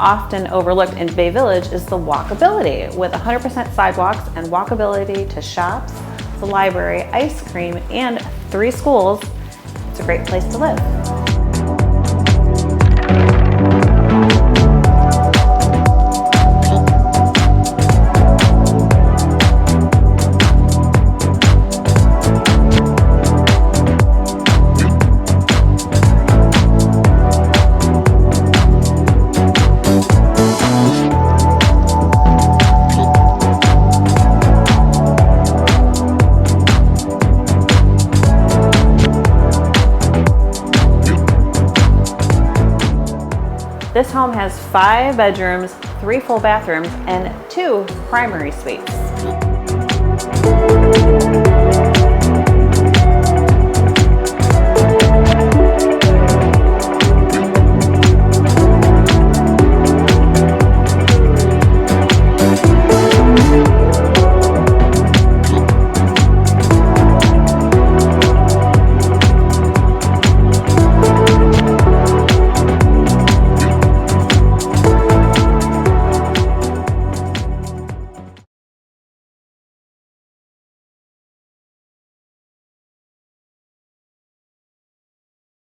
often overlooked in Bay Village is the walkability. With 100% sidewalks and walkability to shops, the library, ice cream, and 3 schools, it's a great place to live. This home has 5 bedrooms, 3 full bathrooms, and 2 primary suites.